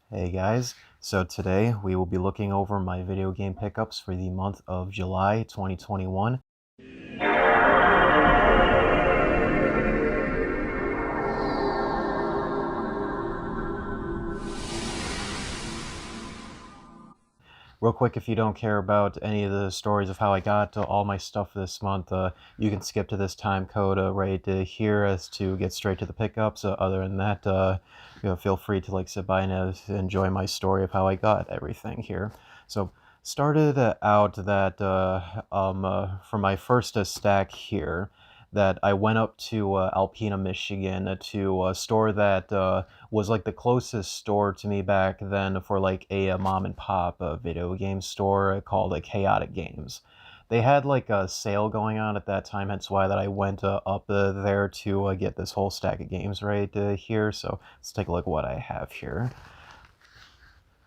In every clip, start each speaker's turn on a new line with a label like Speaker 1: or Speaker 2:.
Speaker 1: Hey guys, so today we will be looking over my video game pickups for the month of July 2021. Real quick, if you don't care about any of the stories of how I got all my stuff this month, you can skip to this time code right here as to get straight to the pickups. Other than that, feel free to sit by and enjoy my story of how I got everything here. So started out that for my first stack here, that I went up to Alpena, Michigan to a store that was the closest store to me back then for a mom and pop video game store called Chaotic Games. They had a sale going on at that time, hence why that I went up there to get this whole stack of games right here. So let's take a look at what I have here.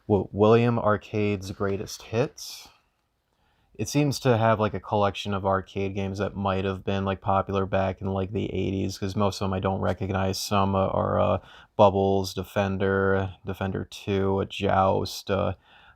Speaker 1: William Arcade's Greatest Hits. It seems to have a collection of arcade games that might have been popular back in the 80s, because most of them I don't recognize. Some are Bubbles, Defender 2, Joust, I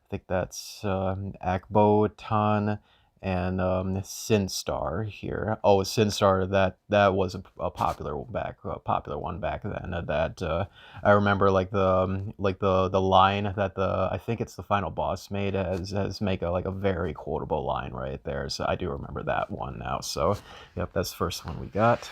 Speaker 1: think that's Akbotan, and Sinstar here. Oh, Sinstar, that was a popular one back then. That I remember the line that I think it's the final boss made as make a very quotable line right there. So I do remember that one now. So yep, that's the first one we got.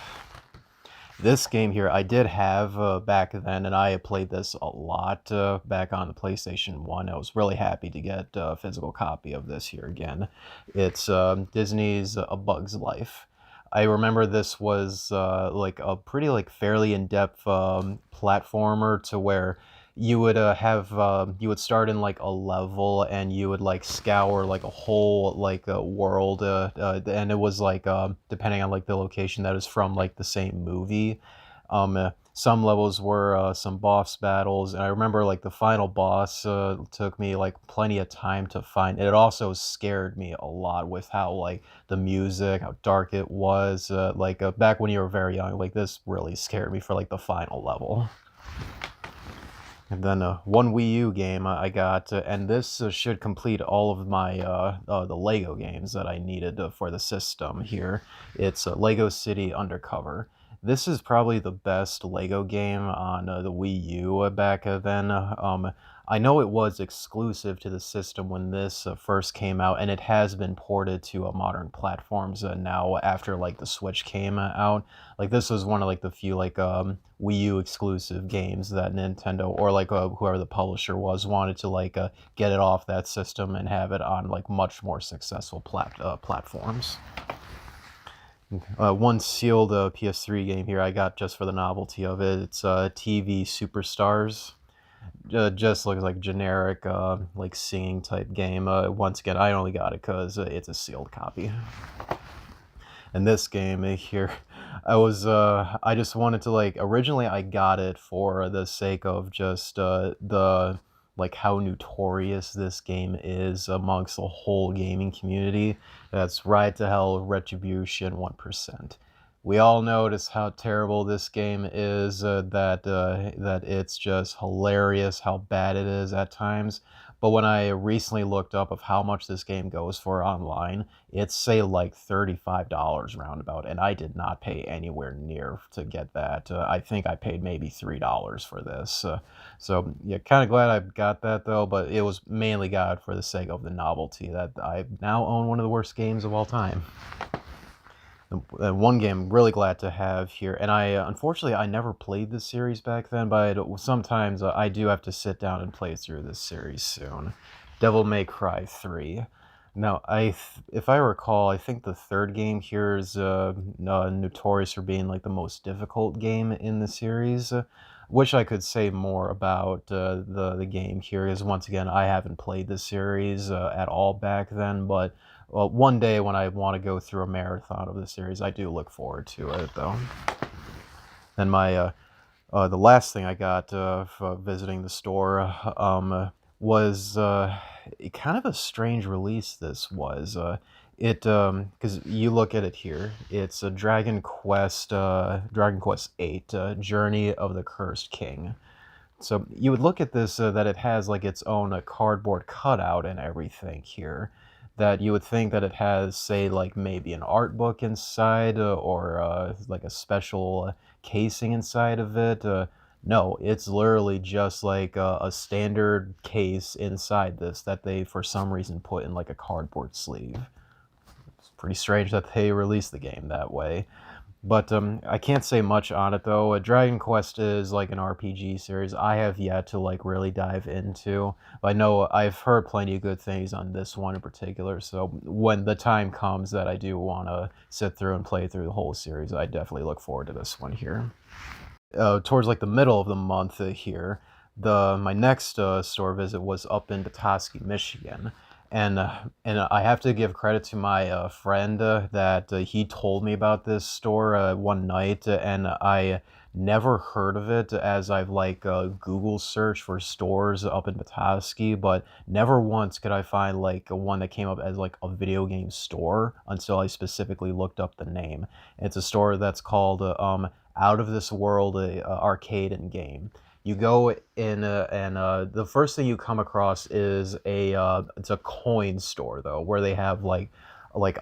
Speaker 1: This game here I did have back then, and I played this a lot back on the PlayStation 1. I was really happy to get a physical copy of this here again. It's Disney's A Bug's Life. I remember this was a pretty fairly in-depth platformer, to where you would you would start in a level, and you would scour a whole world, and it was depending on the location that is from the same movie. Some levels were some boss battles, and I remember the final boss took me plenty of time to find. It also scared me a lot with how the music, how dark it was. Back when you were very young, this really scared me for the final level. And then one Wii U game I got, and this should complete all of my the Lego games that I needed for the system here. It's Lego City Undercover. This is probably the best Lego game on the Wii U back then. I know it was exclusive to the system when this first came out, and it has been ported to modern platforms now after the Switch came out. This was one of the few Wii U exclusive games that Nintendo, or whoever the publisher was, wanted to get it off that system and have it on much more successful platforms. One sealed PS3 game here I got just for the novelty of it. It's TV Superstars. Just looks like generic singing type game. Once again, I only got it because it's a sealed copy. And this game here, I just wanted to originally I got it for the sake of just the how notorious this game is amongst the whole gaming community. That's Ride to Hell Retribution 1%. We all notice how terrible this game is, that it's just hilarious how bad it is at times. But when I recently looked up of how much this game goes for online, it's say $35 roundabout, and I did not pay anywhere near to get that. I think I paid maybe $3 for this. So yeah, kind of glad I got that though, but it was mainly got for the sake of the novelty that I now own one of the worst games of all time. One game I'm really glad to have here, and unfortunately I never played this series back then, but sometimes I do have to sit down and play through this series soon. Devil May Cry 3. Now, if I recall, I think the third game here is notorious for being the most difficult game in the series. Wish I could say more about the game here, because once again I haven't played the series at all back then, but one day when I want to go through a marathon of the series, I do look forward to it though. And my the last thing I got for visiting the store was kind of a strange release. This was because you look at it here, it's a Dragon Quest 8, Journey of the Cursed King. So you would look at this that it has like its own cardboard cutout and everything here. That you would think that it has, say, like maybe an art book inside or like a special casing inside of it. No, it's literally just like a standard case inside this that they, for some reason, put in like a cardboard sleeve. It's pretty strange that they released the game that way. But I can't say much on it though. Dragon Quest is like an RPG series I have yet to like really dive into. But I know I've heard plenty of good things on this one in particular. So when the time comes that I do want to sit through and play through the whole series, I definitely look forward to this one here. Towards like the middle of the month here, the my next store visit was up in Petoskey, Michigan, and I have to give credit to my friend that he told me about this store one night, and I never heard of it as I've like Google searched for stores up in Petoskey, but never once could I find like one that came up as like a video game store until I specifically looked up the name. It's a store that's called Out of This World arcade and game. You go in and the first thing you come across is it's a coin store though, where they have like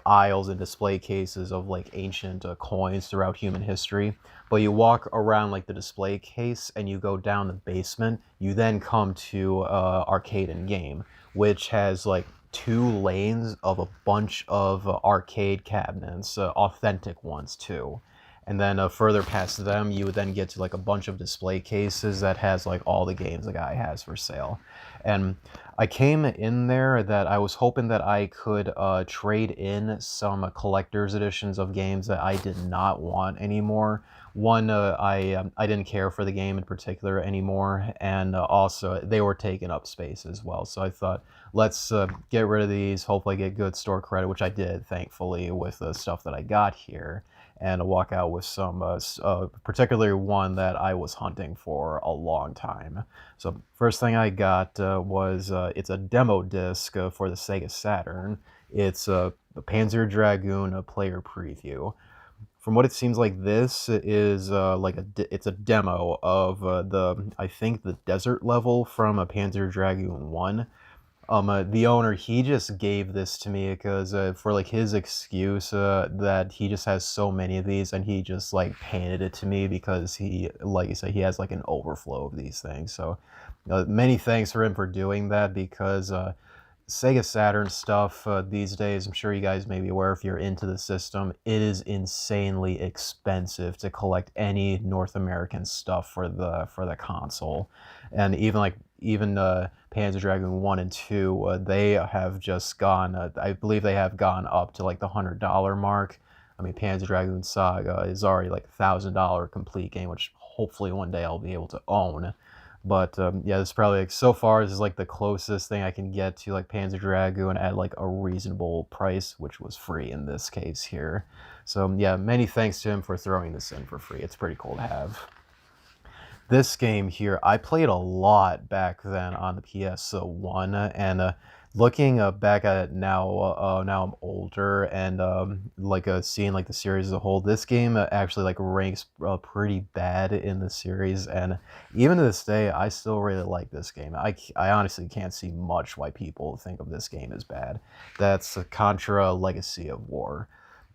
Speaker 1: aisles and display cases of like ancient coins throughout human history. But you walk around like the display case and you go down the basement. You then come to arcade and game, which has like 2 lanes of a bunch of arcade cabinets, authentic ones too. And then further past them, you would then get to like a bunch of display cases that has like all the games the guy has for sale. And I came in there that I was hoping that I could trade in some collector's editions of games that I did not want anymore. One, I didn't care for the game in particular anymore, and also they were taking up space as well. So I thought, let's get rid of these, hopefully get good store credit, which I did, thankfully, with the stuff that I got here, and walk out with some, particularly one that I was hunting for a long time. So first thing I got was it's a demo disc for the Sega Saturn. It's the Panzer Dragoon player preview. From what it seems like, this is like it's a demo of I think the desert level from a Panzer Dragoon 1. The owner, he just gave this to me because for like his excuse that he just has so many of these, and he just like handed it to me because he, like you said, he has like an overflow of these things. So many thanks for him for doing that, because Sega Saturn stuff these days, I'm sure you guys may be aware if you're into the system, it is insanely expensive to collect any North American stuff for the console. And even Panzer Dragoon 1 and 2, they have just gone, I believe they have gone up to like the $100 mark. I mean, Panzer Dragoon Saga is already like $1,000 complete game, which hopefully one day I'll be able to own. But yeah, this is probably like, so far this is like the closest thing I can get to like Panzer Dragoon at like a reasonable price, which was free in this case here. So yeah, many thanks to him for throwing this in for free. It's pretty cool to have. This game here, I played a lot back then on the PS1, and looking back at it now, now I'm older, and like seeing like the series as a whole, this game actually like ranks pretty bad in the series, and even to this day, I still really like this game. I honestly can't see much why people think of this game as bad. That's Contra Legacy of War.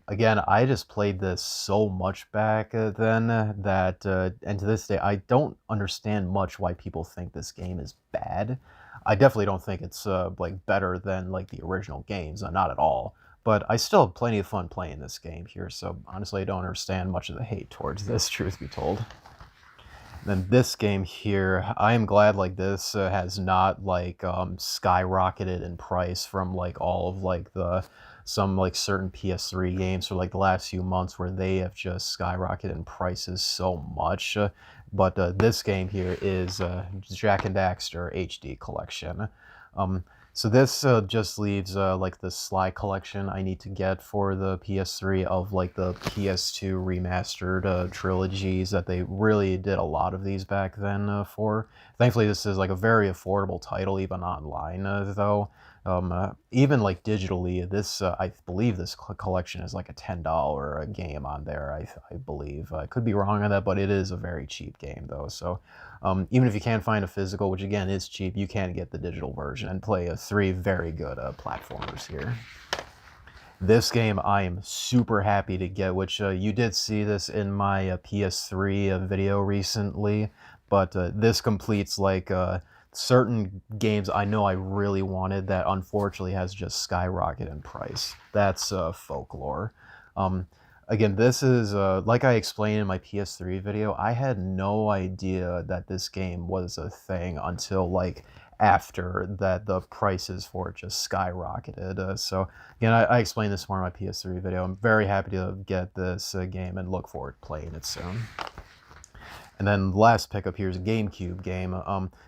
Speaker 1: Again, I just played this so much back then that, and to this day, I don't understand much why people think this game is bad. I definitely don't think it's like better than like the original games, not at all. But I still have plenty of fun playing this game here, so honestly, I don't understand much of the hate towards this, truth be told. Then this game here, I am glad like this has not like skyrocketed in price from like all of like the some like certain PS3 games for like the last few months, where they have just skyrocketed in prices so much. But this game here is Jak and Daxter HD Collection. So this just leaves like the Sly collection I need to get for the PS3 of like the PS2 remastered trilogies that they really did a lot of these back then for. Thankfully, this is like a very affordable title, even online though. Even like digitally, this I believe this collection is like a $10 game on there. I believe. I could be wrong on that, but it is a very cheap game though. So Even if you can't find a physical, which again is cheap, you can get the digital version and play 3 very good platformers here. This game I am super happy to get, which you did see this in my PS3 video recently, but this completes like certain games I know I really wanted that unfortunately has just skyrocketed in price. That's Folklore. Um, Again, this is, like I explained in my PS3 video, I had no idea that this game was a thing until, like, after that the prices for it just skyrocketed. So, again, I explained this more in my PS3 video. I'm very happy to get this game and look forward to playing it soon. And then the last pickup here is a GameCube game.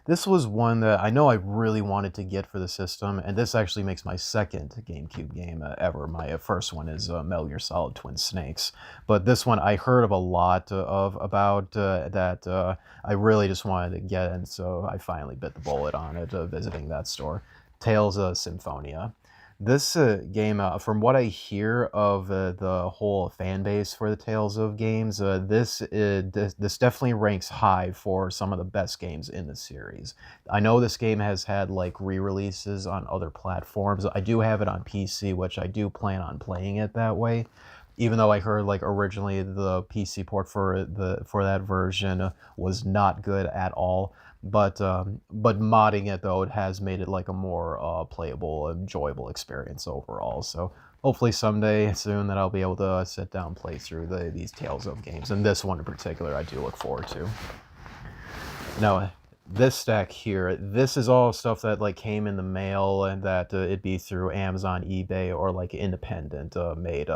Speaker 1: This was one that I know I really wanted to get for the system, and this actually makes my second GameCube game ever. My first one is Metal Gear Solid Twin Snakes. But this one I heard of a lot about that I really just wanted to get, and so I finally bit the bullet on it, visiting that store. Tales of Symphonia. This game, from what I hear of the whole fan base for the Tales of games, this definitely ranks high for some of the best games in the series. I know this game has had like re-releases on other platforms. I do have it on PC, which I do plan on playing it that way. Even though I heard like originally the PC port for that version was not good at all. But modding it though, it has made it like a more playable, enjoyable experience overall. So hopefully someday soon that I'll be able to sit down and play through these Tales of games, and this one in particular I do look forward to. Now, this stack here, this is all stuff that like came in the mail, and that it'd be through Amazon, eBay, or like independent made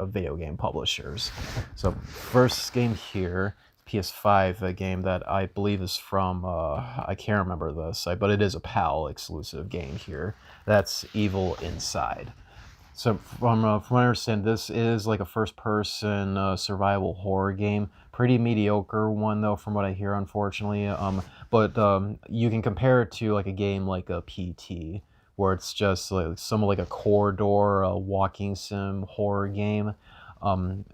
Speaker 1: video game publishers. So first game here, PS5 game that I believe is from, I can't remember the site, but it is a PAL exclusive game here. That's Evil Inside. So from what I understand, this is like a first-person survival horror game. Pretty mediocre one though, from what I hear, unfortunately. But you can compare it to like a game like a PT, where it's just like like a corridor, walking sim horror game.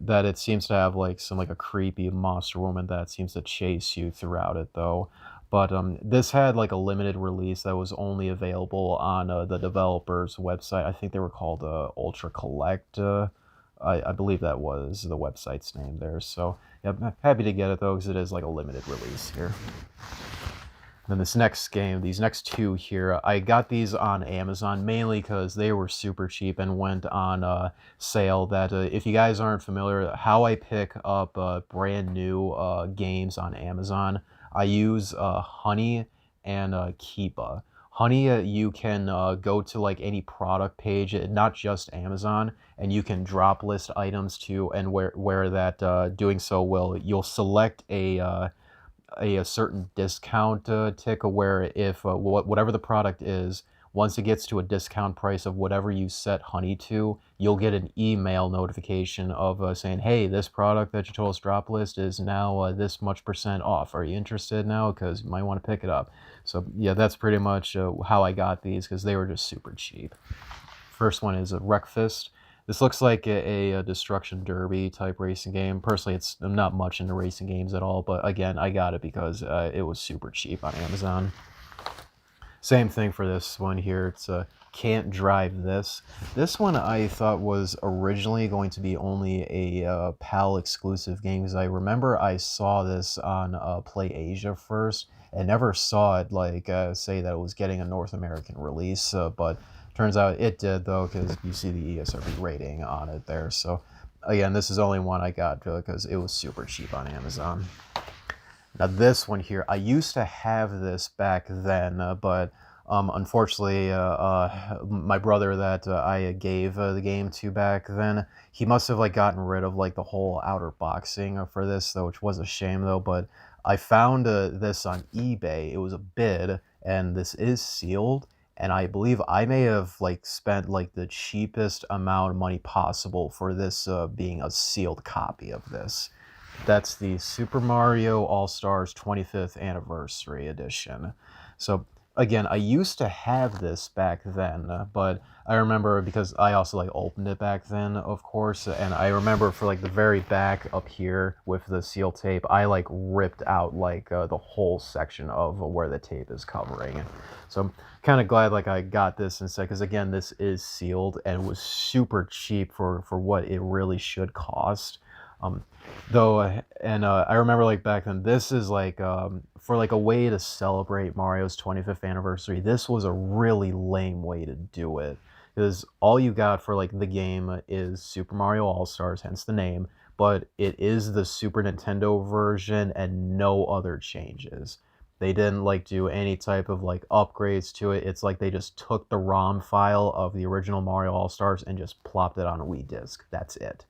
Speaker 1: That it seems to have like some like a creepy monster woman that seems to chase you throughout it though. But this had like a limited release that was only available on the developer's website. I think they were called Ultra Collect. I believe that was the website's name there. So yeah, I'm happy to get it though, because it is like a limited release here. Then this next game, these next two here, I got these on Amazon mainly because they were super cheap and went on sale. That if you guys aren't familiar, how I pick up brand new games on Amazon, I use Honey and Keepa. Honey, you can go to like any product page, not just Amazon, and you can drop list items to, and where that doing so you'll select a certain discount tick, where if whatever the product is, once it gets to a discount price of whatever you set Honey to, you'll get an email notification of saying, hey, this product that you told us drop list is now this much % off. Are you interested now? Because you might want to pick it up. So yeah, that's pretty much how I got these, because they were just super cheap. First one is a Wreckfest. This looks like a Destruction Derby type racing game. Personally, I'm not much into racing games at all, but again, I got it because it was super cheap on Amazon. Same thing for this one here. It's Can't Drive This. This one I thought was originally going to be only a PAL exclusive game, because I remember I saw this on Play Asia first, and never saw it like say that it was getting a North American release, but turns out it did though, because you see the ESRB rating on it there. So again, this is only one I got because it was super cheap on Amazon. Now this one here, I used to have this back then, but unfortunately, my brother that I gave the game to back then, he must have like gotten rid of like the whole outer boxing for this though, which was a shame though. But I found this on eBay. It was a bid, and this is sealed. And I believe I may have like spent like the cheapest amount of money possible for this being a sealed copy of this. That's the Super Mario All-Stars 25th Anniversary Edition. So again, I used to have this back then, but I remember because I also like opened it back then, of course, and I remember for like the very back up here with the seal tape, I like ripped out like the whole section of where the tape is covering. So I'm kind of glad like I got this instead, because again, this is sealed and was super cheap for what it really should cost. Um, though and I remember like back then, this is like for like a way to celebrate Mario's 25th anniversary, this was a really lame way to do it, because all you got for like the game is Super Mario All-Stars, hence the name, but it is the Super Nintendo version and no other changes. They didn't like do any type of like upgrades to it. It's like they just took the ROM file of the original Mario All-Stars and just plopped it on a Wii disc. That's it.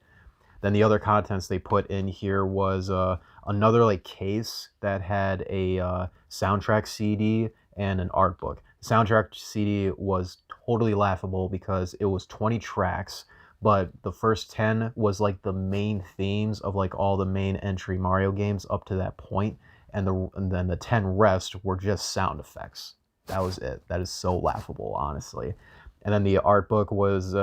Speaker 1: Then the other contents they put in here was another like case that had a soundtrack CD and an art book. The soundtrack CD was totally laughable because it was 20 tracks, but the first 10 was like the main themes of like all the main entry Mario games up to that point, and then the 10 rest were just sound effects. That was it. That is so laughable, honestly. And then the art book was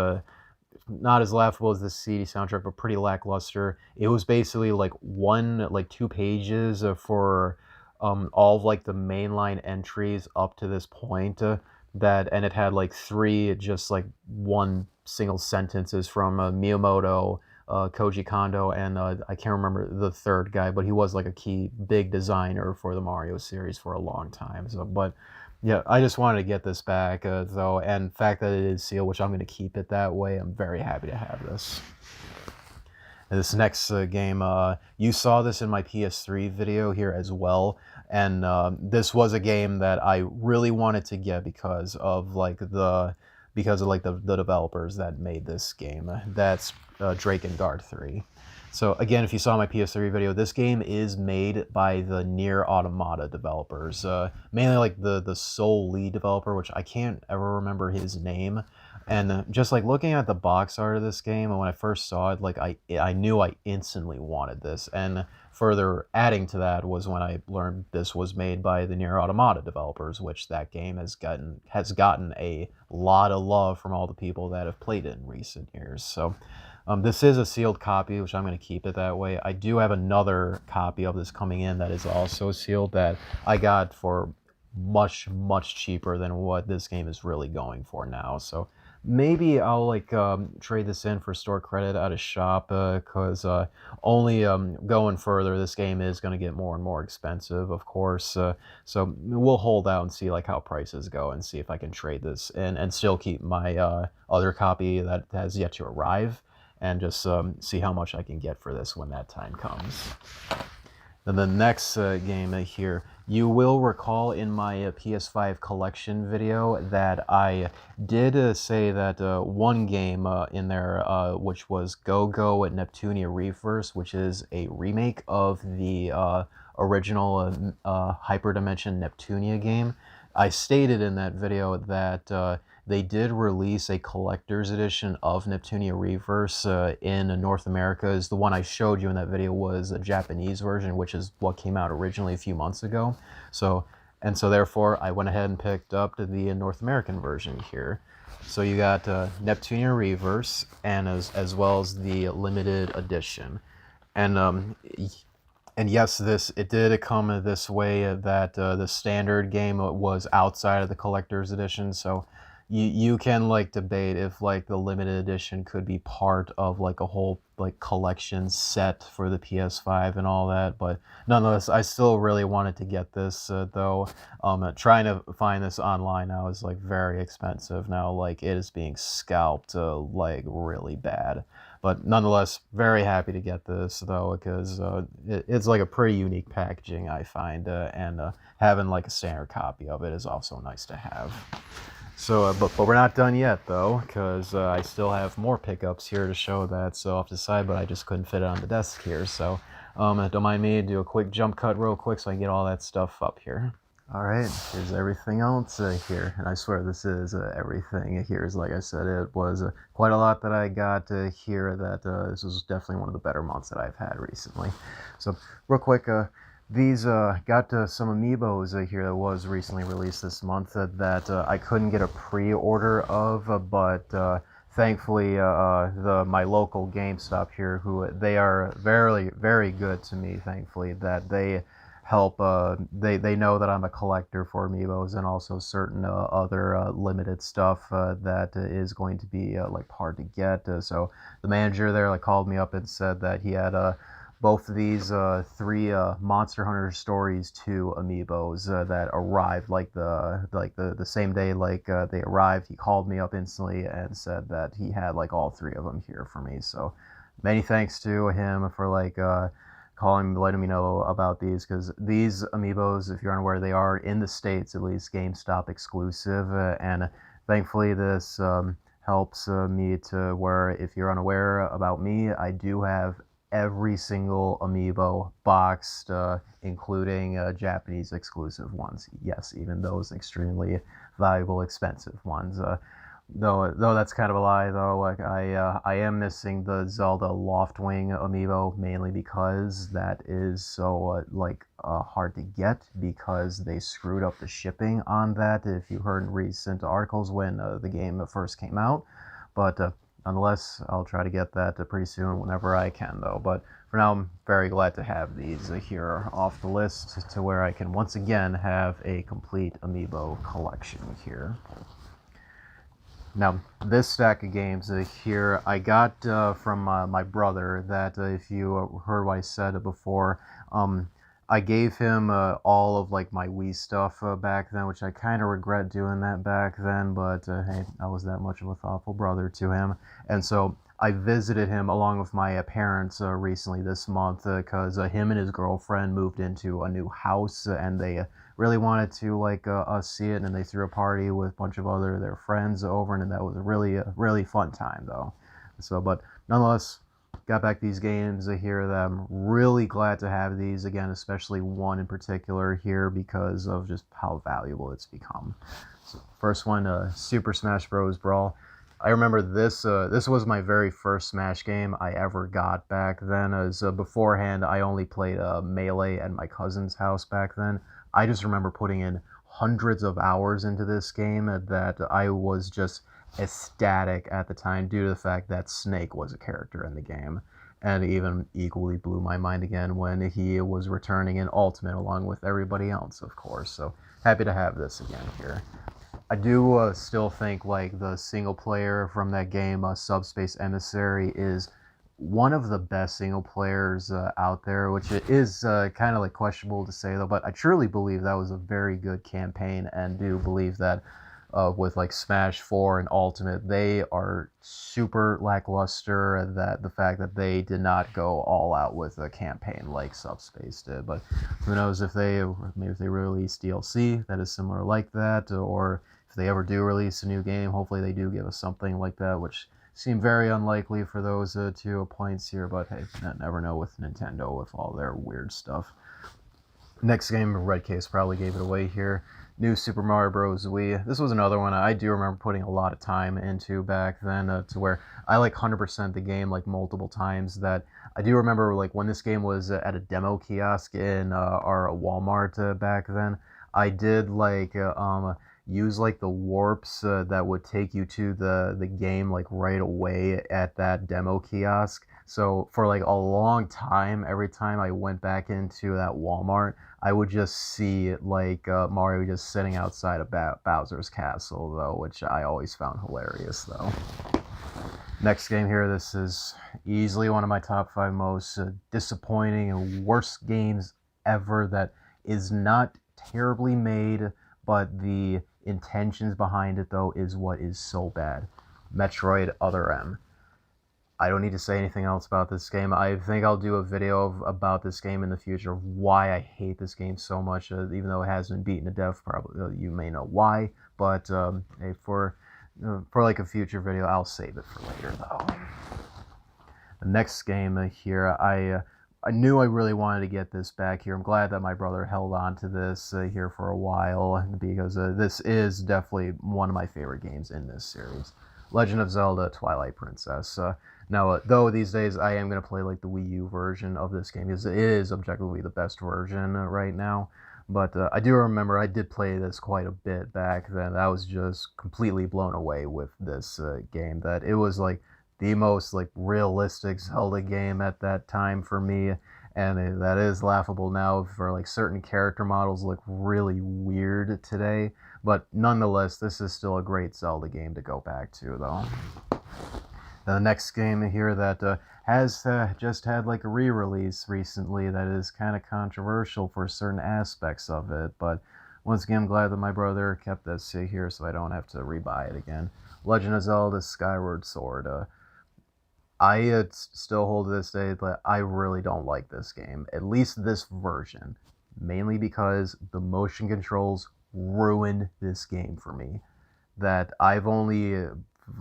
Speaker 1: not as laughable as the CD soundtrack, but pretty lackluster. It was basically like like 2 pages for all of like the mainline entries up to this point. And it had like three just like one single sentences from Miyamoto, Koji Kondo, and I can't remember the third guy, but he was like a key big designer for the Mario series for a long time. So, but yeah, I just wanted to get this back, though, and the fact that it is sealed, which I'm going to keep it that way, I'm very happy to have this. And this next game, you saw this in my PS3 video here as well, and this was a game that I really wanted to get because of like the developers that made this game. That's Drake and Guard 3. So again, if you saw my PS3 video, this game is made by the Nier Automata developers, mainly like the sole lead developer, which I can't ever remember his name. And just like looking at the box art of this game, and when I first saw it, like I knew I instantly wanted this. And further adding to that was when I learned this was made by the Nier Automata developers, which that game has gotten a lot of love from all the people that have played it in recent years. So. This is a sealed copy, which I'm going to keep it that way. I do have another copy of this coming in that is also sealed that I got for much, much cheaper than what this game is really going for now. So maybe I'll like trade this in for store credit at a shop, because only going further, this game is going to get more and more expensive, of course. So we'll hold out and see like how prices go and see if I can trade this in and still keep my other copy that has yet to arrive, and just see how much I can get for this when that time comes. Then the next game here, you will recall in my PS5 collection video that I did say that one game in there, which was Go-Go at Neptunia Reverse, which is a remake of the original Hyperdimension Neptunia game. I stated in that video that they did release a collector's edition of Neptunia Reverse in North America. The one I showed you in that video was a Japanese version, which is what came out originally a few months ago. So therefore, I went ahead and picked up the North American version here. So you got Neptunia Reverse, and as well as the limited edition. And yes, it did come this way that the standard game was outside of the collector's edition. So you can like debate if like the limited edition could be part of like a whole like collection set for the PS5 and all that. But nonetheless, I still really wanted to get this though. Trying to find this online now is like very expensive now. Like it is being scalped like really bad. But nonetheless, very happy to get this though, because it's like a pretty unique packaging, I find, and having like a standard copy of it is also nice to have. So, but we're not done yet though, because I still have more pickups here to show that. So off to the side, but I just couldn't fit it on the desk here. So, don't mind me, do a quick jump cut real quick so I can get all that stuff up here. All right, here's everything else here, and I swear this is everything here. Is like I said, it was quite a lot that I got here. That this was definitely one of the better months that I've had recently. So real quick, These got some Amiibos here that was recently released this month that I couldn't get a pre-order of, but thankfully the my local GameStop here, who they are very good to me. Thankfully that they help. They know that I'm a collector for Amiibos and also certain other limited stuff that is going to be like hard to get. So the manager there like called me up and said that he had both of these three Monster Hunter Stories 2 amiibos that arrived the same day they arrived. He called me up instantly and said that he had like all three of them here for me. So many thanks to him for calling, letting me know about these, because these amiibos, if you're unaware, they are in the States at least GameStop exclusive, and thankfully this helps me to where, if you're unaware about me, I do have every single amiibo boxed, including Japanese exclusive ones. Yes, even those extremely valuable, expensive ones. Though that's kind of a lie. Though like I am missing the Zelda Loftwing amiibo, mainly because that is so hard to get because they screwed up the shipping on that. If you heard in recent articles when the game first came out, but nonetheless, I'll try to get that pretty soon whenever I can, though. But for now, I'm very glad to have these here off the list to where I can once again have a complete Amiibo collection here. Now, this stack of games here I got from my brother that, if you heard what I said before, I gave him all of like my Wii stuff back then, which I kind of regret doing that back then, but hey, I was that much of a thoughtful brother to him. And so I visited him along with my parents recently this month because him and his girlfriend moved into a new house, and they really wanted to us see it, and they threw a party with a bunch of other their friends over, and that was a really fun time though. So, but nonetheless, got back these games here that I'm really glad to have these again, especially one in particular here because of just how valuable it's become. So first one, Super Smash Bros. Brawl. I remember this. This was my very first Smash game I ever got back then. As beforehand, I only played Melee at my cousin's house back then. I just remember putting in hundreds of hours into this game that I was just ecstatic at the time due to the fact that Snake was a character in the game, and even equally blew my mind again when he was returning in Ultimate along with everybody else, of course. So happy to have this again here. I do still think like the single player from that game, Subspace Emissary, is one of the best single players out there, which is kind of like questionable to say though, but I truly believe that was a very good campaign, and do believe that with like Smash 4 and Ultimate, they are super lackluster. That the fact that they did not go all out with a campaign like Subspace did, but who knows if maybe if they release DLC that is similar like that, or if they ever do release a new game, hopefully they do give us something like that, which seem very unlikely for those 2 points here, but hey, never know with Nintendo with all their weird stuff. Next game, Red Case probably gave it away here. New Super Mario Bros. Wii. This was another one I do remember putting a lot of time into back then, to where I 100% the game like multiple times. That I do remember like when this game was at a demo kiosk in our Walmart back then. I did use like the warps that would take you to the game like right away at that demo kiosk. So for like a long time, every time I went back into that Walmart, I would just see Mario just sitting outside of Bowser's castle though, which I always found hilarious though. Next game here, this is easily one of my top 5 most disappointing and worst games ever, that is not terribly made, but the intentions behind it though is what is so bad. Metroid Other M. I don't need to say anything else about this game. I think I'll do a video about this game in the future of why I hate this game so much, even though it has been beaten to death. Probably you may know why, but hey, for like a future video, I'll save it for later though. The next game here, I knew I really wanted to get this back here. I'm glad that my brother held on to this here for a while, because this is definitely one of my favorite games in this series. Legend of Zelda Twilight Princess. Now, though these days I am going to play like the Wii U version of this game, because it is objectively the best version right now. But I do remember I did play this quite a bit back then. I was just completely blown away with this game. That it was like the most like realistic Zelda game at that time for me, and that is laughable now for like certain character models look really weird today. But nonetheless, this is still a great Zelda game to go back to, though. The next game here that has just had like a re-release recently that is kind of controversial for certain aspects of it, but once again, I'm glad that my brother kept this here so I don't have to rebuy it again. Legend of Zelda Skyward Sword. I still hold to this day that I really don't like this game, at least this version, mainly because the motion controls ruined this game for me. That I've only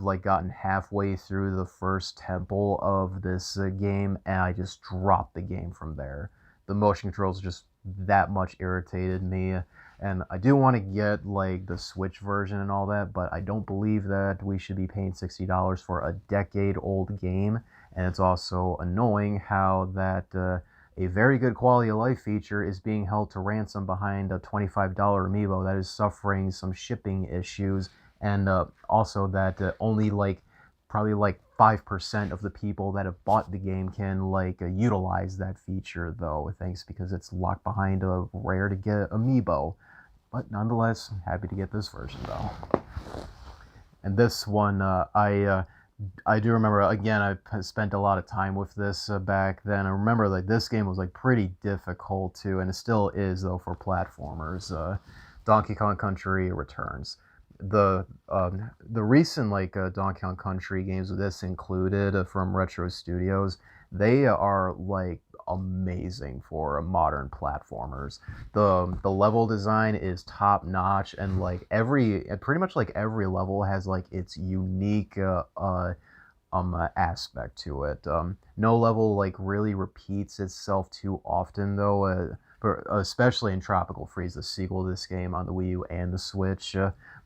Speaker 1: like gotten halfway through the first temple of this game, and I just dropped the game from there. The motion controls just that much irritated me, and I do want to get like the Switch version and all that, but I don't believe that we should be paying $60 for a decade-old game. And it's also annoying how that a very good quality of life feature is being held to ransom behind a $25 Amiibo that is suffering some shipping issues, and also that only like probably like 5% of the people that have bought the game can like utilize that feature, though, thanks because it's locked behind a rare to get Amiibo. But nonetheless, happy to get this version though. And this one, I do remember, again, I spent a lot of time with this back then. I remember like this game was like pretty difficult too, and it still is though for platformers. Donkey Kong Country Returns. The recent like Donkey Kong Country games with this included from Retro Studios, they are like amazing for modern platformers. The level design is top notch, and like pretty much like every level has like its unique aspect to it. No level like really repeats itself too often though. Especially in Tropical Freeze, the sequel to this game on the Wii U and the Switch.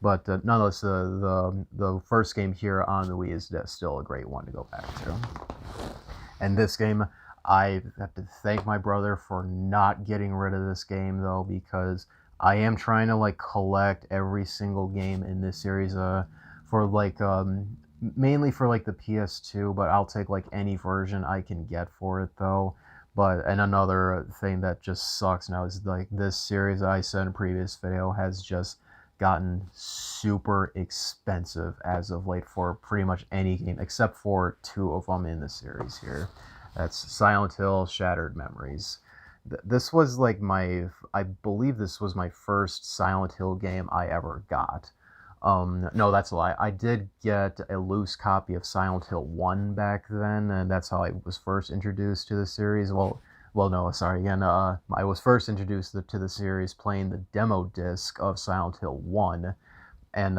Speaker 1: But nonetheless, the first game here on the Wii is still a great one to go back to. And this game, I have to thank my brother for not getting rid of this game though, because I am trying to like collect every single game in this series for like mainly for like the PS2, but I'll take like any version I can get for it though. But and another thing that just sucks now is like this series I said in a previous video has just gotten super expensive as of late for pretty much any game except for two of them in the series here. That's Silent Hill, Shattered Memories. This was like I believe this was my first Silent Hill game I ever got. No, that's a lie. I did get a loose copy of Silent Hill 1 back then, and that's how I was first introduced to the series. Well, no, sorry again. I was first introduced to the series playing the demo disc of Silent Hill 1, and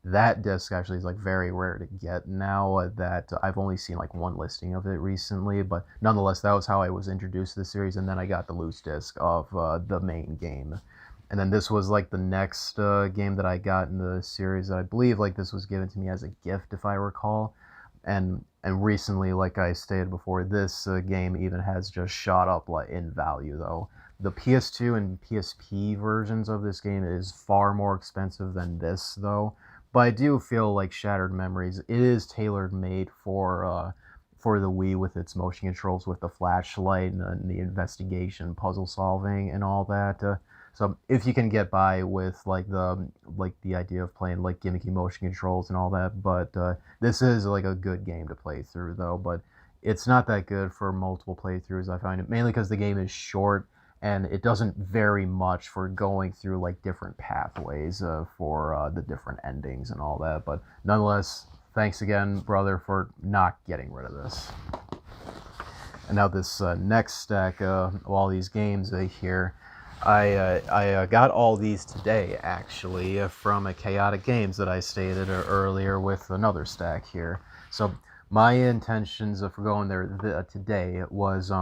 Speaker 1: that disc actually is like very rare to get now. That I've only seen like one listing of it recently, but nonetheless, that was how I was introduced to the series, and then I got the loose disc of the main game. And then this was like the next game that I got in the series. I believe like this was given to me as a gift, if I recall. And recently, like I stated before, this game even has just shot up like in value though. The PS2 and PSP versions of this game is far more expensive than this though. But I do feel like Shattered Memories, it is tailor made for the Wii with its motion controls, with the flashlight and the investigation, puzzle solving, and all that. So if you can get by with like the idea of playing like gimmicky motion controls and all that, but this is like a good game to play through though. But it's not that good for multiple playthroughs. I find it mainly because the game is short and it doesn't vary much for going through like different pathways for the different endings and all that. But nonetheless, thanks again, brother, for not getting rid of this. And now this next stack of all these games here. I got all these today, actually, from a Chaotic Games that I stated earlier with another stack here. So my intentions for going there today was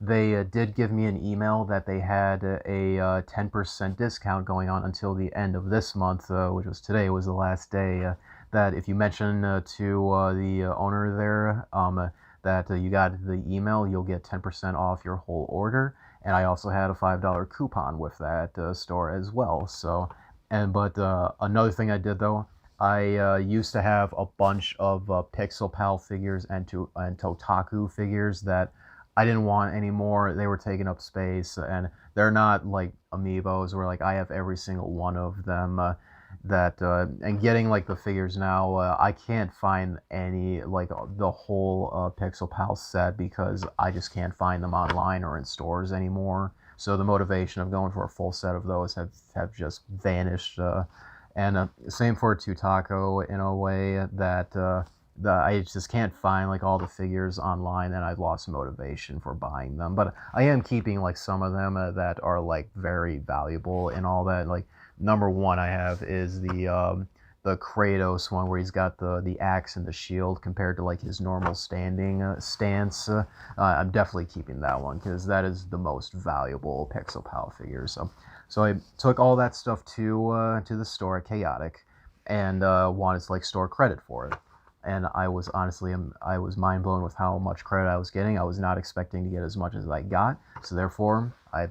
Speaker 1: they did give me an email that they had a 10% discount going on until the end of this month, which was today, was the last day. That if you mention to the owner there that you got the email, you'll get 10% off your whole order. And I also had a $5 coupon with that store as well. So, another thing I did though, I used to have a bunch of Pixel Pal figures and Totaku figures that I didn't want anymore. They were taking up space, and they're not like Amiibos where like I have every single one of them. And getting like the figures now, I can't find any like the whole Pixel Pal set because I just can't find them online or in stores anymore. So the motivation of going for a full set of those have just vanished. And same for Tutako in a way that I just can't find like all the figures online, and I've lost motivation for buying them. But I am keeping like some of them that are like very valuable and all that. Like number one I have is the Kratos one where he's got the axe and the shield compared to like his normal standing stance. I'm definitely keeping that one because that is the most valuable Pixel Pal figure. So I took all that stuff to the store at Chaotic and wanted to like store credit for it. And I was honestly, I was mind blown with how much credit I was getting. I was not expecting to get as much as I got. So therefore, I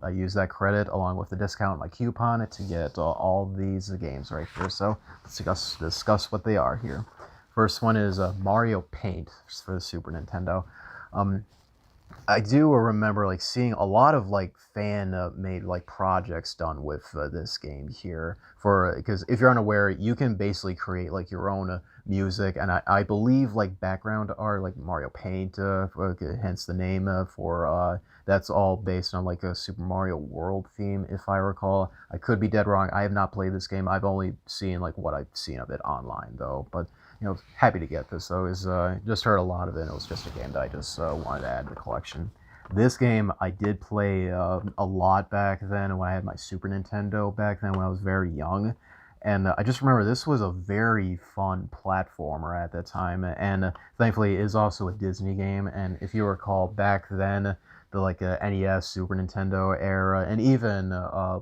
Speaker 1: used that credit along with the discount, my coupon, to get all these games right here. So let's discuss what they are here. First one is Mario Paint for the Super Nintendo. I do remember like seeing a lot of like fan made like projects done with this game here for because if you're unaware you can basically create like your own music, and I believe like background art like Mario Paint hence the name for that's all based on like a Super Mario World theme if I recall. I could be dead wrong. I have not played this game. I've only seen like what I've seen of it online though, but happy to get this though. Is just heard a lot of it. And it was just a game that I just wanted to add to the collection. This game I did play a lot back then when I had my Super Nintendo back then when I was very young, and I just remember this was a very fun platformer at the time, and thankfully it is also a Disney game. And if you recall back then, the like NES, Super Nintendo era, and even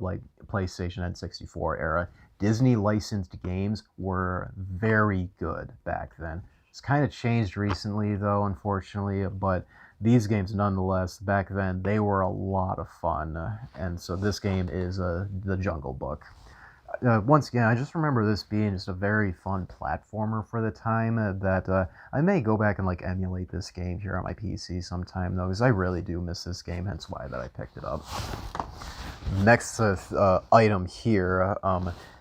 Speaker 1: like PlayStation N64 era, Disney licensed games were very good back then. It's kind of changed recently though, unfortunately, but these games nonetheless, back then, they were a lot of fun. And so this game is The Jungle Book. Once again, I just remember this being just a very fun platformer for the time that I may go back and like emulate this game here on my PC sometime though, because I really do miss this game, hence why that I picked it up. Next item here,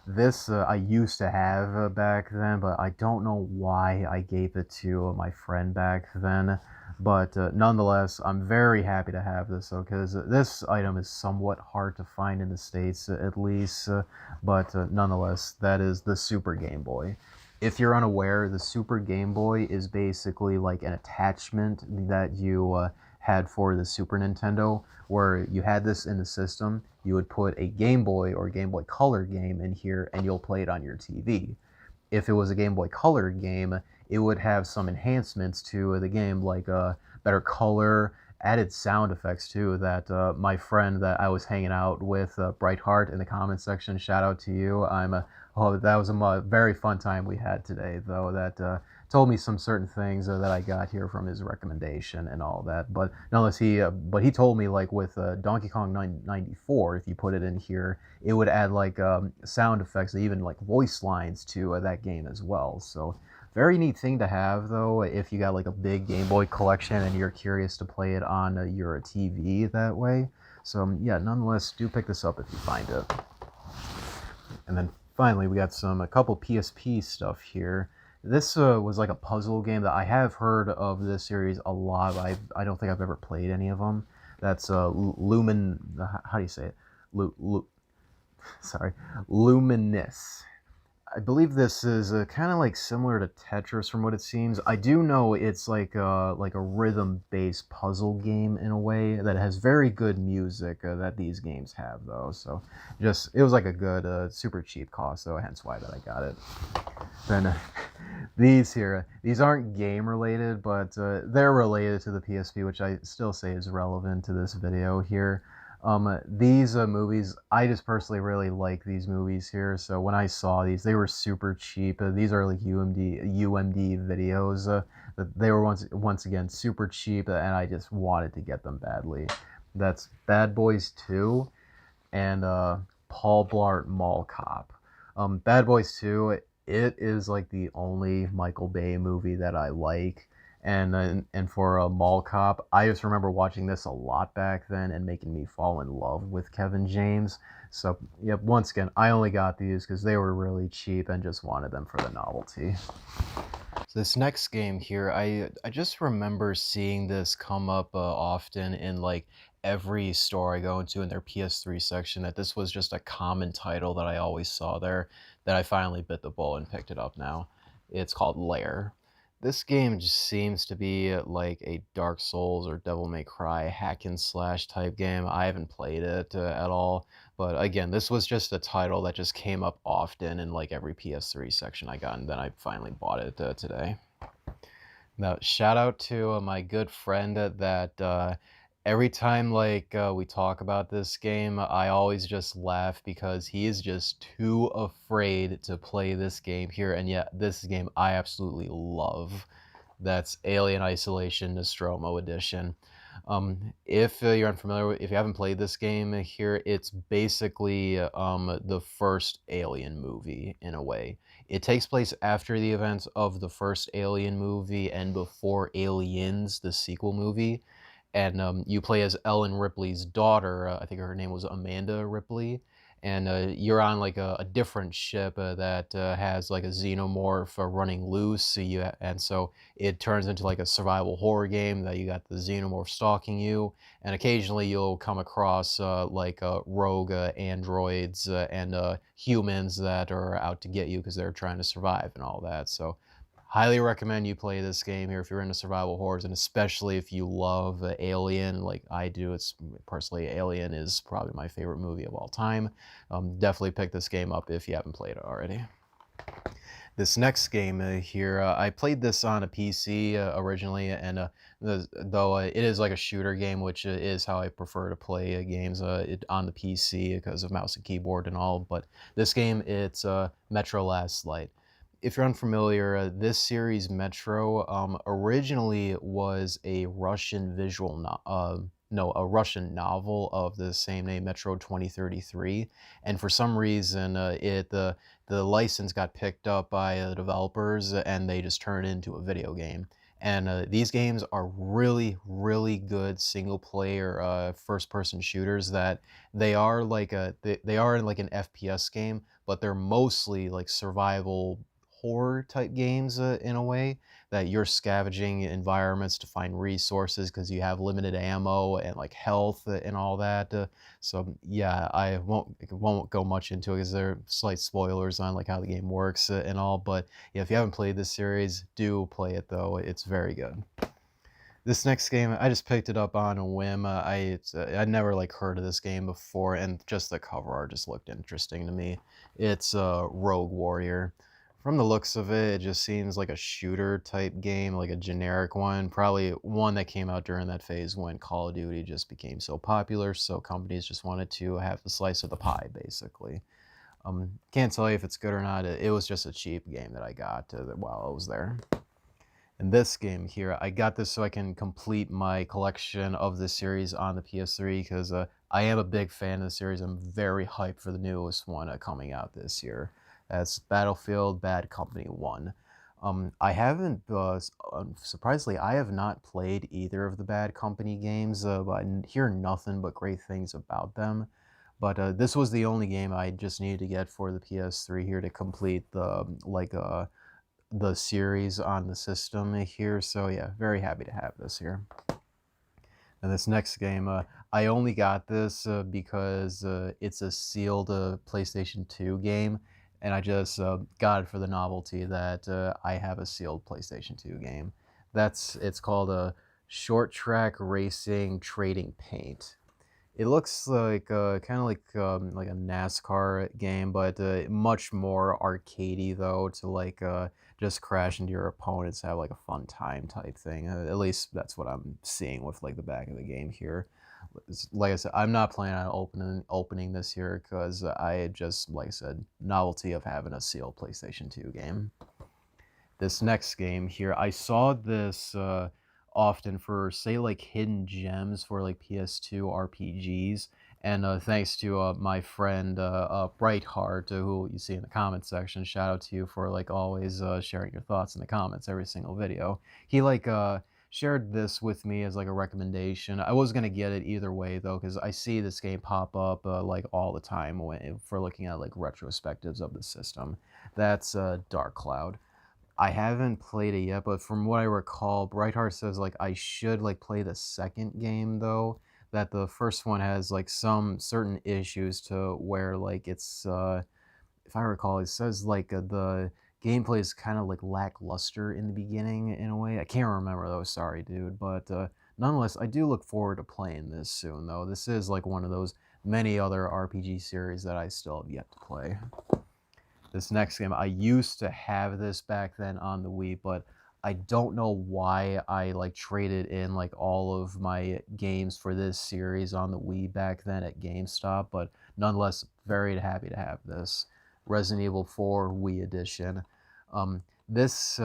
Speaker 1: this I used to have back then, but I don't know why I gave it to my friend back then. But nonetheless, I'm very happy to have this, because this item is somewhat hard to find in the States, at least. But nonetheless, that is the Super Game Boy. If you're unaware, the Super Game Boy is basically like an attachment that you had for the Super Nintendo, where you had this in the system, you would put a Game Boy or Game Boy Color game in here, and you'll play it on your TV. If it was a Game Boy Color game, it would have some enhancements to the game, like better color, added sound effects too, that my friend that I was hanging out with, Brightheart, in the comment section, shout out to you. That was a very fun time we had today, though, that told me some certain things that I got here from his recommendation and all that. But nonetheless, he told me like with Donkey Kong 94, if you put it in here, it would add like sound effects, even like voice lines to that game as well. So very neat thing to have though, if you got like a big Game Boy collection and you're curious to play it on your TV that way. So yeah, nonetheless, do pick this up if you find it. And then finally, we got a couple PSP stuff here. This was like a puzzle game that I have heard of this series a lot. I don't think I've ever played any of them. That's Lumin. How do you say it? Sorry, Luminous. I believe this is kind of like similar to Tetris from what it seems. I do know it's like a rhythm-based puzzle game in a way that has very good music that these games have though. So just it was like a good super cheap cost though, hence why that I got it. Then these here, these aren't game related, but they're related to the PSP, which I still say is relevant to this video here. These movies, I just personally really like these movies here. So when I saw these, they were super cheap. These are like UMD videos. They were once again super cheap, and I just wanted to get them badly. That's Bad Boys 2 and Paul Blart Mall Cop. Bad Boys 2, it is like the only Michael Bay movie that I like. And for a Mall Cop, I just remember watching this a lot back then and making me fall in love with Kevin James. So, yep, once again, I only got these because they were really cheap and just wanted them for the novelty. So this next game here, I just remember seeing this come up often in like every store I go into in their PS3 section, that this was just a common title that I always saw there, that I finally bit the bullet and picked it up now. It's called Lair. This game just seems to be like a Dark Souls or Devil May Cry hack and slash type game. I haven't played it at all, but again, this was just a title that just came up often in like every PS3 section I got, and then I finally bought it today. Now, shout out to my good friend that every time like we talk about this game, I always just laugh because he is just too afraid to play this game here, and yet this game I absolutely love. That's Alien Isolation Nostromo Edition. If you're unfamiliar with, if you haven't played this game here, it's basically the first Alien movie in a way. It takes place after the events of the first Alien movie and before Aliens, the sequel movie. And you play as Ellen Ripley's daughter. I think her name was Amanda Ripley. And you're on like a different ship that has like a xenomorph running loose. And so it turns into like a survival horror game that you got the xenomorph stalking you, and occasionally you'll come across like rogue androids and humans that are out to get you because they're trying to survive and all that. So highly recommend you play this game here if you're into survival horrors, and especially if you love Alien like I do. It's personally, Alien is probably my favorite movie of all time. Definitely pick this game up if you haven't played it already. This next game here, I played this on a PC originally, and though it is like a shooter game, which is how I prefer to play games on the PC because of mouse and keyboard and all. But this game, it's Metro Last Light. If you're unfamiliar, this series Metro originally was a Russian a Russian novel of the same name, Metro 2033, and for some reason, the license got picked up by the developers, and they just turned it into a video game. And these games are really, really good single-player first-person shooters. That they are like they are in like an FPS game, but they're mostly like survival horror type games in a way, that you're scavenging environments to find resources because you have limited ammo and like health and all that. So yeah, I won't go much into it because there are slight spoilers on like how the game works and all. But yeah, if you haven't played this series, do play it though. It's very good. This next game, I just picked it up on a whim. I'd never like heard of this game before, and just the cover art just looked interesting to me. It's Rogue Warrior. From the looks of it, it just seems like a shooter type game, like a generic one. Probably one that came out during that phase when Call of Duty just became so popular, so companies just wanted to have the slice of the pie, basically. Can't tell you if it's good or not. It was just a cheap game that I got while I was there. In this game here, I got this so I can complete my collection of this series on the PS3 because I am a big fan of the series. I'm very hyped for the newest one coming out this year. That's Battlefield Bad Company 1. I haven't, surprisingly, I have not played either of the Bad Company games, but I hear nothing but great things about them. But this was the only game I just needed to get for the PS3 here to complete the series on the system here. So yeah, very happy to have this here. And this next game, I only got this because it's a sealed PlayStation 2 game. and I just got it for the novelty that I have a sealed PlayStation 2 game. It's called a Short Track Racing Trading Paint. It looks like kind of like a NASCAR game, but much more arcadey though. To just crash into your opponents, have like a fun time type thing. At least that's what I'm seeing with like the back of the game here. Like I said, I'm not planning on opening this here because I just, like I said, novelty of having a sealed PlayStation 2 game. This next game here, I saw this often for, say, like hidden gems for like PS2 RPGs. And thanks to my friend Brightheart, who you see in the comments section, shout out to you for like always sharing your thoughts in the comments every single video. He shared this with me as like a recommendation. I was gonna get it either way though, because I see this game pop up like all the time for looking at like retrospectives of the system. That's Dark Cloud. I haven't played it yet, but from what I recall, Brightheart says like I should like play the second game though. That the first one has like some certain issues to where like it's if I recall, it says like the gameplay is kind of like lackluster in the beginning in a way. I can't remember though. Sorry, dude, but nonetheless, I do look forward to playing this soon though. This is like one of those many other RPG series that I still have yet to play. This next game, I used to have this back then on the Wii, but I don't know why I like traded in like all of my games for this series on the Wii back then at GameStop, but nonetheless, very happy to have this. Resident Evil 4 Wii Edition. This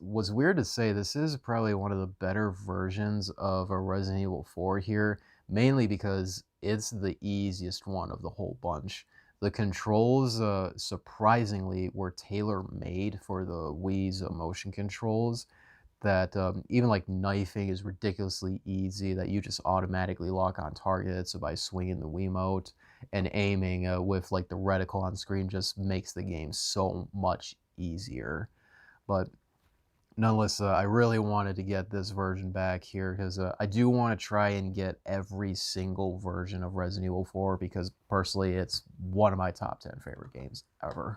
Speaker 1: was weird to say. This is probably one of the better versions of a Resident Evil 4 here, mainly because it's the easiest one of the whole bunch. The controls, surprisingly, were tailor-made for the Wii's motion controls. That even like knifing is ridiculously easy. That you just automatically lock on targets by swinging the Wiimote, and aiming with like the reticle on screen just makes the game so much easier. But nonetheless, I really wanted to get this version back here because I do want to try and get every single version of Resident Evil 4 because personally it's one of my top 10 favorite games ever.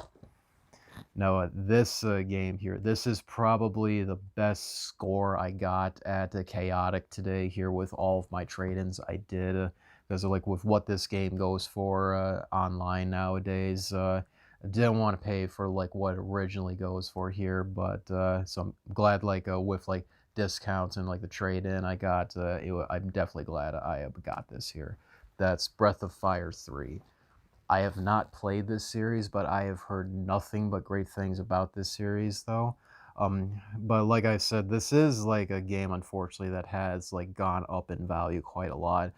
Speaker 1: Now, this game here, this is probably the best score I got at Chaotic today here with all of my trade-ins I did. Because like with what this game goes for online nowadays, I didn't want to pay for like what it originally goes for here, but so I'm glad like with like discounts and like the trade-in I got, I'm definitely glad I got this here. That's Breath of Fire 3. I have not played this series, but I have heard nothing but great things about this series, though. But like I said, this is like a game, unfortunately, that has like gone up in value quite a lot.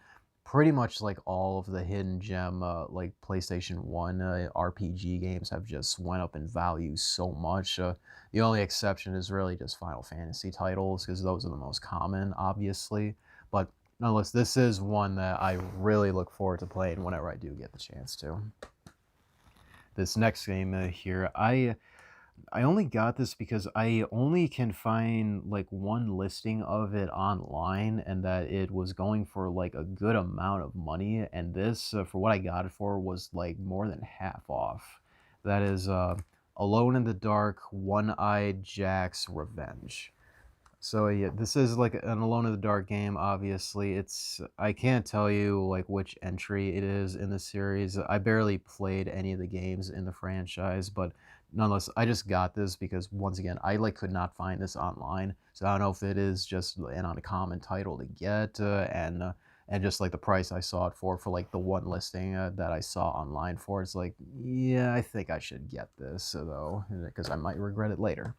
Speaker 1: Pretty much like all of the hidden gem, like PlayStation 1 RPG games have just went up in value so much. The only exception is really just Final Fantasy titles, because those are the most common, obviously. But nonetheless, this is one that I really look forward to playing whenever I do get the chance to. This next game here, I only got this because I only can find like one listing of it online, and that it was going for like a good amount of money, and this for what I got it for was like more than half off. That is Alone in the Dark, One-Eyed Jack's Revenge. So yeah, this is like an Alone in the Dark game. Obviously, I can't tell you like which entry it is in the series. I barely played any of the games in the franchise, but nonetheless, I just got this because once again, I like could not find this online. So I don't know if it is just an uncommon title to get, and just like the price I saw it for like the one listing that I saw online for, it's like, yeah, I think I should get this though, because I might regret it later.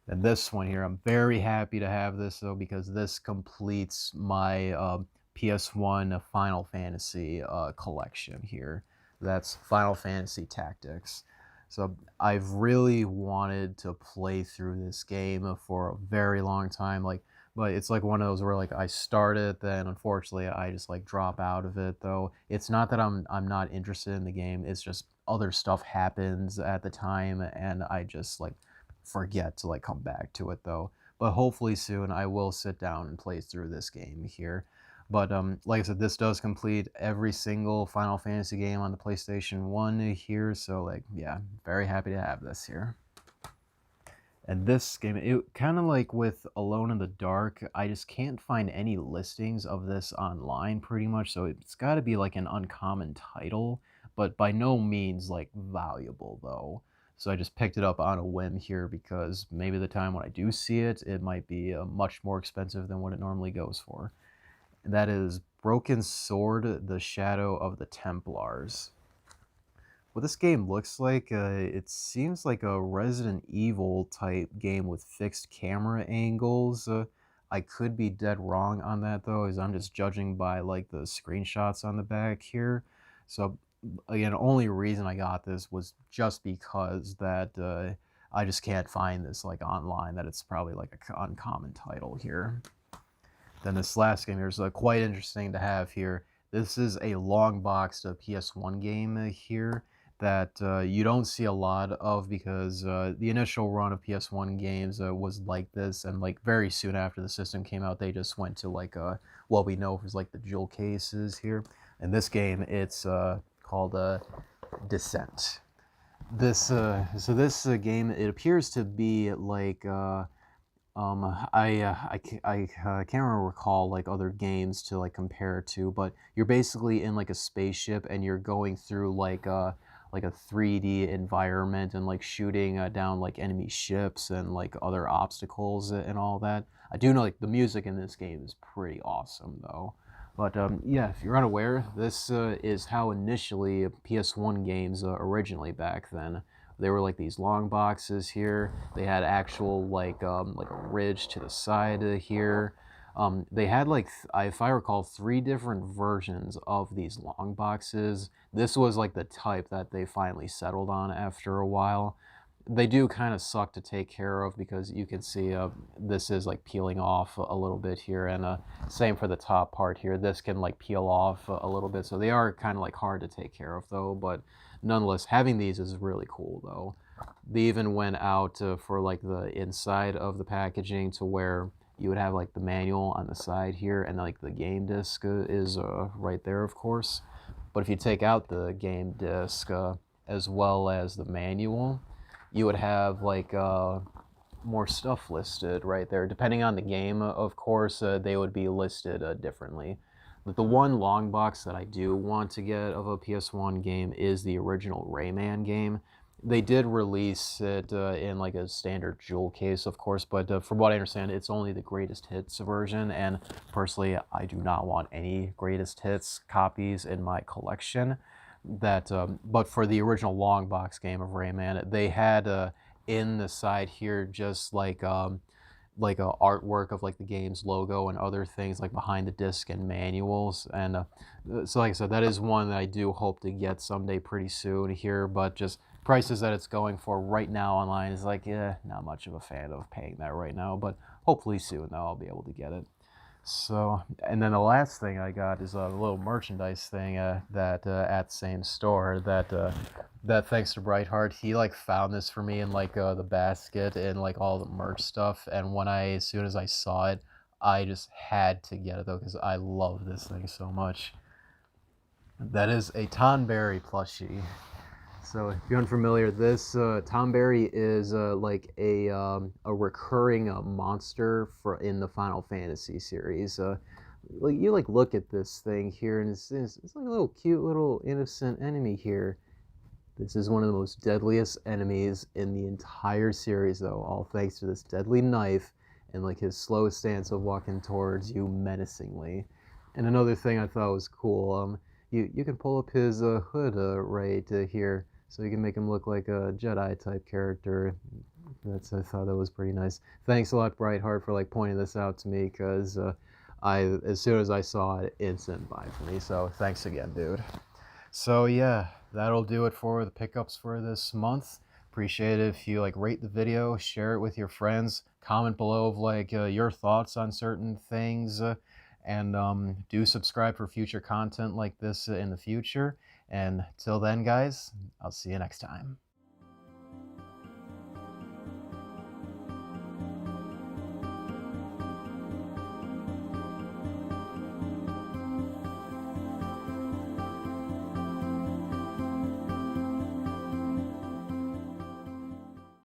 Speaker 1: And this one here, I'm very happy to have this though, because this completes my PS1 Final Fantasy collection here. That's Final Fantasy Tactics. So I've really wanted to play through this game for a very long time. But it's like one of those where like I start it, then unfortunately I just like drop out of it though. It's not that I'm not interested in the game. It's just other stuff happens at the time, and I just like forget to like come back to it though. But hopefully soon I will sit down and play through this game here. But like I said, this does complete every single Final Fantasy game on the PlayStation 1 here. So like, yeah, very happy to have this here. And this game, it kind of like with Alone in the Dark, I just can't find any listings of this online pretty much. So it's got to be like an uncommon title, but by no means like valuable though. So I just picked it up on a whim here because maybe the time when I do see it, it might be much more expensive than what it normally goes for. And that is Broken Sword, The Shadow of the Templars. What this game looks like, it seems like a Resident Evil type game with fixed camera angles. I could be dead wrong on that though, as I'm just judging by like the screenshots on the back here. So again, only reason I got this was just because that I just can't find this like online. That it's probably like an uncommon title here. Then this last game here is quite interesting to have here. This is a long boxed PS1 game here that you don't see a lot of because the initial run of PS1 games was like this, and like very soon after the system came out, they just went to like what we know as like the jewel cases here. And this game, it's called Descent. This game, it appears to be like I can't recall like other games to like compare to, but you're basically in like a spaceship and you're going through like a 3D environment and like shooting down like enemy ships and like other obstacles and all that. I do know like the music in this game is pretty awesome though. But yeah, if you're unaware, this is how initially PS1 games originally back then. They were like these long boxes here. They had actual like a ridge to the side here. They had like if I recall, 3 different versions of these long boxes. This was like the type that they finally settled on after a while. They do kind of suck to take care of because you can see this is like peeling off a little bit here, and same for the top part here. This can like peel off a little bit, so they are kind of like hard to take care of though, but nonetheless, having these is really cool though. They even went out for like the inside of the packaging to where you would have like the manual on the side here, and like the game disc is right there, of course. But if you take out the game disc as well as the manual, you would have like more stuff listed right there. Depending on the game, of course, they would be listed differently. But the one long box that I do want to get of a PS1 game is the original Rayman game. They did release it in like a standard jewel case, of course, but from what I understand, it's only the greatest hits version, and personally, I do not want any greatest hits copies in my collection. That, but for the original long box game of Rayman, they had in the side here just like a artwork of like the game's logo and other things like behind the disc and manuals. And so like I said, that is one that I do hope to get someday pretty soon here, but just prices that it's going for right now online is like, yeah, not much of a fan of paying that right now, but hopefully soon though I'll be able to get it. So, and then the last thing I got is a little merchandise thing that at the same store that thanks to Brightheart, he like found this for me in like the basket and like all the merch stuff. And as soon as I saw it, I just had to get it though because I love this thing so much. That is a Tonberry plushie. So if you're unfamiliar, this Tonberry is like a recurring monster in the Final Fantasy series. Like you like look at this thing here, and it's like a little cute little innocent enemy here. This is one of the most deadliest enemies in the entire series, though, all thanks to this deadly knife and like his slow stance of walking towards you menacingly. And another thing I thought was cool, you can pull up his hood right here, so you can make him look like a Jedi type character. I thought that was pretty nice. Thanks a lot, Brightheart, for like pointing this out to me, because as soon as I saw it, instant buy for me. So thanks again, dude. So yeah, that'll do it for the pickups for this month. Appreciate it if you like rate the video, share it with your friends, comment below of like your thoughts on certain things, and do subscribe for future content like this in the future. And till then, guys, I'll see you next time.